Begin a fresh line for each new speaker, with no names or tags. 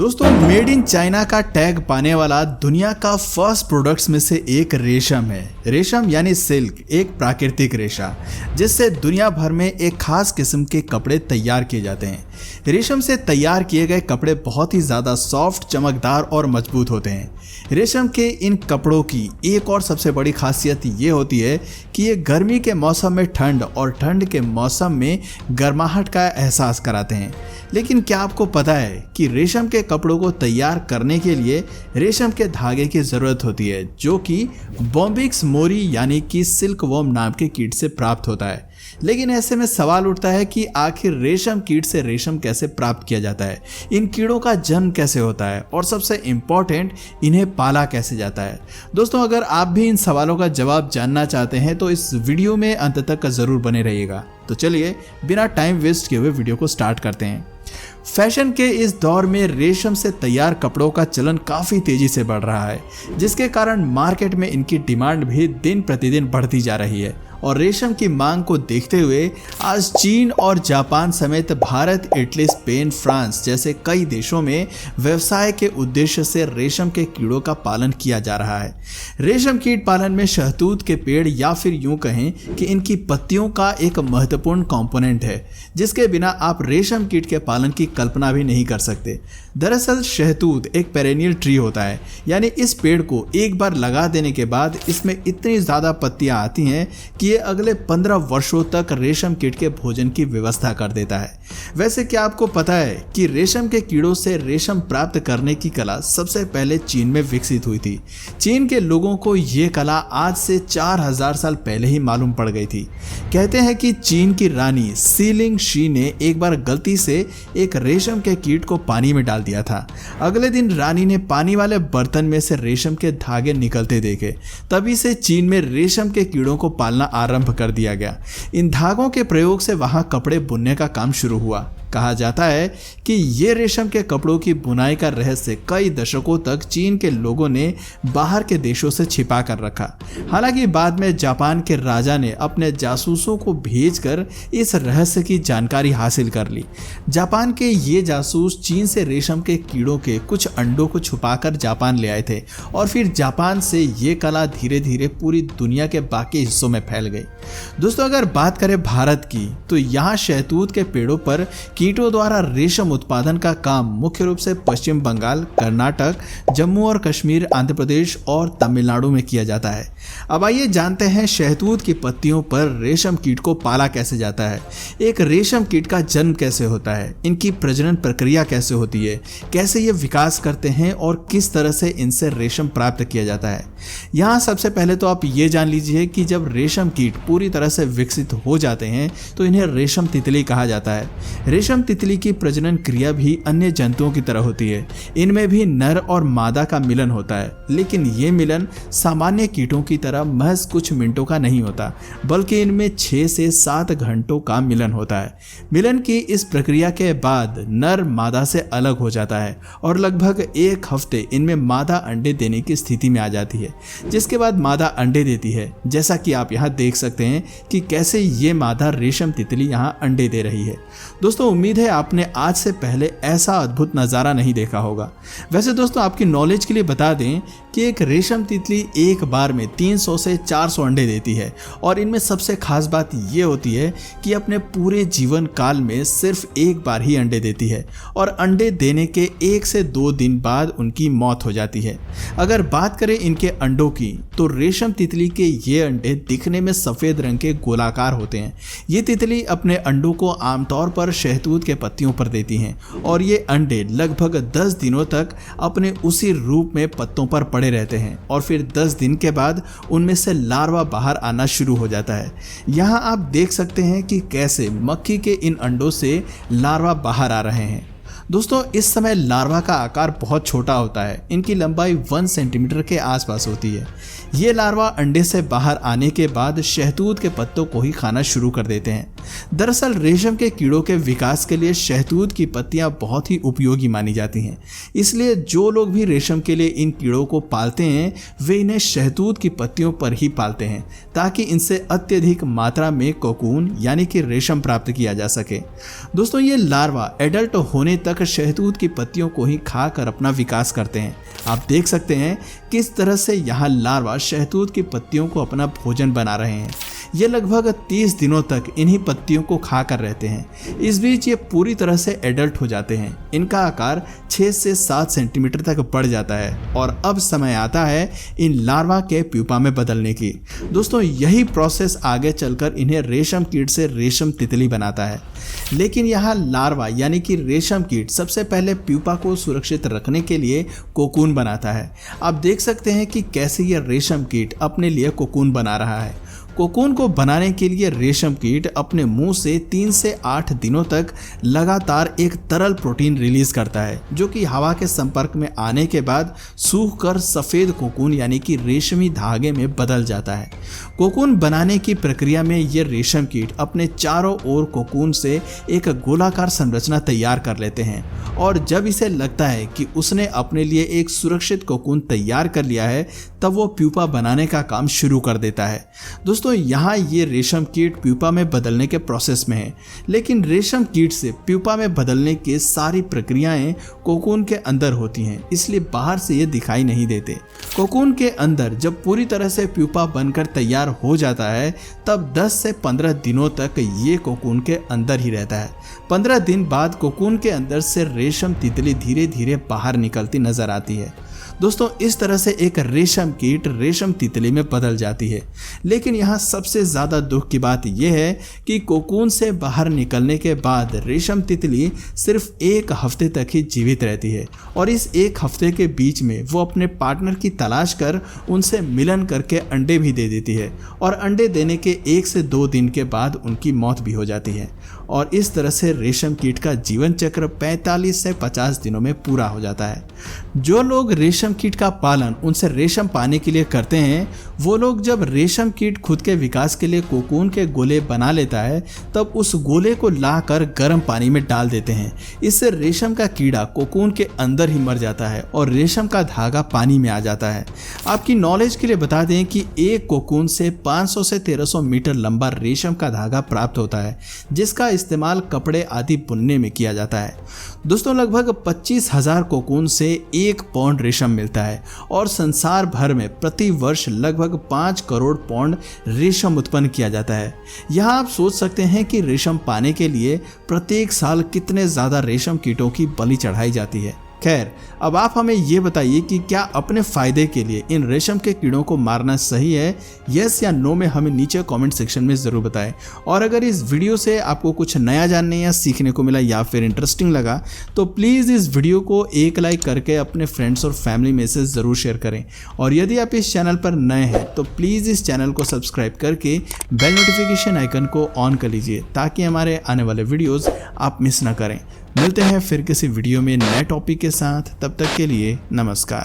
दोस्तों, made in China का tag पाने वाला दुनिया का फर्स्ट प्रोडक्ट्स में से एक रेशम है। रेशम यानी सिल्क, एक प्राकृतिक रेशा जिससे दुनिया भर में एक खास किस्म के कपड़े तैयार किए जाते हैं। रेशम से तैयार किए गए कपड़े बहुत ही ज़्यादा सॉफ्ट, चमकदार और मजबूत होते हैं। रेशम के इन कपड़ों की एक और सबसे बड़ी खासियत ये होती है कि ये गर्मी के मौसम में ठंड और ठंड के मौसम में गर्माहट का एहसास कराते हैं। लेकिन क्या आपको पता है कि रेशम के कपड़ों को तैयार करने के लिए रेशम के धागे की ज़रूरत होती है, जो कि बॉम्बिक्स मोरी यानी कि सिल्क वर्म नाम के कीट से प्राप्त होता है। लेकिन ऐसे में सवाल उठता है कि आखिर रेशम कीट से रेशम कैसे प्राप्त किया जाता है, इन कीड़ों का जन्म कैसे होता है और सबसे इम्पॉर्टेंट, इन्हें पाला कैसे जाता है। दोस्तों, अगर आप भी इन सवालों का जवाब जानना चाहते हैं तो इस वीडियो में अंत तक ज़रूर बने रहिएगा। तो चलिए बिना टाइम वेस्ट किए हुए वीडियो को स्टार्ट करते हैं। फैशन के इस दौर में रेशम से तैयार कपड़ों का चलन काफ़ी तेज़ी से बढ़ रहा है, जिसके कारण मार्केट में इनकी डिमांड भी दिन प्रतिदिन बढ़ती जा रही है। और रेशम की मांग को देखते हुए आज चीन और जापान समेत भारत, इटली, स्पेन, फ्रांस जैसे कई देशों में व्यवसाय के उद्देश्य से रेशम के कीड़ों का पालन किया जा रहा है। रेशम कीट पालन में शहतूत के पेड़ या फिर यूं कहें कि इनकी पत्तियों का एक महत्वपूर्ण कंपोनेंट है, जिसके बिना आप रेशम कीट के पालन की कल्पना भी नहीं कर सकते। दरअसल शहतूत एक पेरेनियल ट्री होता है, यानी इस पेड़ को एक बार लगा देने के बाद इसमें इतनी ज़्यादा पत्तियां आती हैं कि ये अगले 15 वर्षों तक रेशम कीट के भोजन की व्यवस्था कर देता है। वैसे क्या आपको पता है कि रेशम के कीड़ों से रेशम प्राप्त करने की कला सबसे पहले चीन में विकसित हुई थी। चीन के लोगों को ये कला आज से 4000 साल पहले ही मालूम पड़ गई थी। कहते हैं कि चीन की रानी सीलिंग शी ने एक बार गलती से एक रेशम के कीट को पानी में डाल दिया था। अगले दिन रानी ने पानी वाले बर्तन में से रेशम के धागे निकलते देखे। तभी से चीन में रेशम के कीड़ों को पालना आरंभ कर दिया गया। इन धागों के प्रयोग से वहां कपड़े बुनने का काम शुरू हुआ। कहा जाता है कि ये रेशम के कपड़ों की बुनाई का रहस्य कई दशकों तक चीन के लोगों ने बाहर के देशों से छिपा कर रखा। हालांकि बाद में जापान के राजा ने अपने जासूसों को भेजकर इस रहस्य की जानकारी हासिल कर ली। जापान के ये जासूस चीन से रेशम के कीड़ों के कुछ अंडों को छुपाकर जापान ले आए थे और फिर जापान से ये कला धीरे धीरे पूरी दुनिया के बाकी हिस्सों में फैल गई। दोस्तों, अगर बात करें भारत की, तो यहाँ शहतूत के पेड़ों पर कीटों द्वारा रेशम उत्पादन का काम मुख्य रूप से पश्चिम बंगाल, कर्नाटक, जम्मू और कश्मीर, आंध्र प्रदेश और तमिलनाडु में किया जाता है। अब आइए जानते हैं शहतूत की पत्तियों पर रेशम कीट को पाला कैसे जाता है, एक रेशम कीट का जन्म कैसे होता है, इनकी प्रजनन प्रक्रिया कैसे होती है, कैसे ये विकास करते हैं और किस तरह से इनसे रेशम प्राप्त किया जाता है। यहाँ सबसे पहले तो आप ये जान लीजिए कि जब रेशम कीट पूरी तरह से विकसित हो जाते हैं तो इन्हें रेशम तितली कहा जाता है। रेशम तितली की प्रजनन क्रिया भी अन्य जंतुओं की तरह होती है। इनमें भी नर और मादा का मिलन होता है, लेकिन ये मिलन सामान्य कीटों की तरह महज कुछ मिनटों का नहीं होता, बल्कि इनमें 6 से 7 घंटों का मिलन होता है। मिलन की इस प्रक्रिया के बाद नर मादा से अलग हो जाता है और लगभग 1 हफ्ते इनमें मादा अंडे देने की स्थिति में आ जाती है, जिसके बाद मादा अंडे देती है। जैसा कि आप यहाँ देख सकते हैं कि कैसे ये मादा रेशम तितली यहाँ अंडे दे रही है। दोस्तों, उम्मीद है आपने आज से पहले ऐसा अद्भुत नज़ारा नहीं देखा होगा। वैसे दोस्तों, आपकी नॉलेज के लिए बता दें कि एक रेशम तितली एक बार में 300 से 400 अंडे देती है और इनमें सबसे खास बात ये होती है कि अपने पूरे जीवन काल में सिर्फ एक बार ही अंडे देती है और अंडे देने के 1 से 2 दिन बाद उनकी मौत हो जाती है। अगर बात करें इनके अंडों की, तो रेशम तितली के ये अंडे दिखने में सफ़ेद रंग के गोलाकार होते हैं। ये तितली अपने अंडों को आमतौर पर शहतूत के पत्तियों पर देती हैं और ये अंडे लगभग 10 दिनों तक अपने उसी रूप में पत्तों पर पड़े रहते हैं और फिर 10 दिन के बाद उनमें से लार्वा बाहर आना शुरू हो जाता है। यहाँ आप देख सकते हैं कि कैसे मक्खी के इन अंडों से लार्वा बाहर आ रहे हैं। दोस्तों, इस समय लार्वा का आकार बहुत छोटा होता है। इनकी लंबाई 1 सेंटीमीटर के आसपास होती है। ये लार्वा अंडे से बाहर आने के बाद शहतूत के पत्तों को ही खाना शुरू कर देते हैं। दरअसल रेशम के कीड़ों के विकास के लिए शहतूत की पत्तियां बहुत ही उपयोगी मानी जाती हैं। इसलिए जो लोग भी रेशम के लिए इन कीड़ों को पालते हैं वे इन्हें शहतूत की पत्तियों पर ही पालते हैं ताकि इनसे अत्यधिक मात्रा में कोकून यानी कि रेशम प्राप्त किया जा सके। दोस्तों ये लार्वा एडल्ट होने तक शहतूत की पत्तियों को ही खाकर अपना विकास करते हैं। आप देख सकते हैं किस तरह से यहाँ लार्वा शहतूत की पत्तियों को अपना भोजन बना रहे हैं। ये लगभग 30 दिनों तक इन्हीं पत्तियों को खाकर रहते हैं। इस बीच ये पूरी तरह से एडल्ट हो जाते हैं। इनका आकार 6 से 7 सेंटीमीटर तक बढ़ जाता है और अब समय आता है इन लार्वा के प्यूपा में बदलने की। दोस्तों यही प्रोसेस आगे चलकर इन्हें रेशम कीट से रेशम तितली बनाता है। लेकिन यहाँ लार्वा यानी कि रेशम कीट सबसे पहले प्यूपा को सुरक्षित रखने के लिए कोकून बनाता है। आप देख सकते हैं कि कैसे यह रेशम कीट अपने लिए कोकून बना रहा है। कोकून को बनाने के लिए रेशम कीट अपने मुंह से 3 से 8 दिनों तक लगातार एक तरल प्रोटीन रिलीज करता है जो कि हवा के संपर्क में आने के बाद सूखकर सफेद कोकून यानी कि रेशमी धागे में बदल जाता है। कोकून बनाने की प्रक्रिया में ये रेशम कीट अपने चारों ओर कोकून से एक गोलाकार संरचना तैयार कर लेते हैं और जब इसे लगता है कि उसने अपने लिए एक सुरक्षित कोकून तैयार कर लिया है तब वो प्यूपा बनाने का काम शुरू कर देता है। दोस्तों यहाँ ये रेशम कीट प्यूपा में बदलने के प्रोसेस में है, लेकिन रेशम कीट से प्यूपा में बदलने की सारी प्रक्रियाएं कोकून के अंदर होती हैं, इसलिए बाहर से ये दिखाई नहीं देते। कोकून के अंदर जब पूरी तरह से प्यूपा बनकर तैयार हो जाता है तब 10 से 15 दिनों तक ये कोकून के अंदर ही रहता है। 15 दिन बाद कोकून के अंदर से रेशम तितली धीरे धीरे बाहर निकलती नजर आती है। दोस्तों इस तरह से एक रेशम कीट रेशम तितली में बदल जाती है। लेकिन यहाँ सबसे ज़्यादा दुख की बात यह है कि कोकून से बाहर निकलने के बाद रेशम तितली सिर्फ 1 हफ्ते तक ही जीवित रहती है और इस 1 हफ्ते के बीच में वो अपने पार्टनर की तलाश कर उनसे मिलन करके अंडे भी दे देती है और अंडे देने के 1 से 2 दिन के बाद उनकी मौत भी हो जाती है और इस तरह से रेशम कीट का जीवन चक्र 45 से 50 दिनों में पूरा हो जाता है। जो लोग रेशम कीट का पालन उनसे रेशम पाने के लिए करते हैं वो लोग जब रेशम कीट खुद के विकास के लिए कोकून के गोले बना लेता है तब उस गोले को लाकर गर्म पानी में डाल देते हैं। इससे रेशम का कीड़ा कोकून के अंदर ही मर जाता है और रेशम का धागा पानी में आ जाता है। आपकी नॉलेज के लिए बता दें कि एक कोकून से 500 से 1300 मीटर लंबा रेशम का धागा प्राप्त होता है जिसका इस्तेमाल कपड़े आदि बुनने में किया जाता है। दोस्तों लगभग 25,000 कोकून से 1 पौंड रेशम मिलता है और संसार भर में प्रति वर्ष लगभग 5 करोड़ पौंड रेशम उत्पन्न किया जाता है। यहाँ आप सोच सकते हैं कि रेशम पाने के लिए प्रत्येक साल कितने ज़्यादा रेशम कीटों की बलि चढ़ाई जाती है। खैर अब आप हमें ये बताइए कि क्या अपने फ़ायदे के लिए इन रेशम के कीड़ों को मारना सही है? यस या नो में हमें नीचे कमेंट सेक्शन में ज़रूर बताएं। और अगर इस वीडियो से आपको कुछ नया जानने या सीखने को मिला या फिर इंटरेस्टिंग लगा तो प्लीज़ इस वीडियो को एक लाइक करके अपने फ्रेंड्स और फैमिली में से ज़रूर शेयर करें। और यदि आप इस चैनल पर नए हैं तो प्लीज़ इस चैनल को सब्सक्राइब करके बेल नोटिफिकेशन आइकन को ऑन कर लीजिए ताकि हमारे आने वाले वीडियोज़ आप मिस ना करें। मिलते हैं फिर किसी वीडियो में नए टॉपिक के साथ, तब तक के लिए नमस्कार।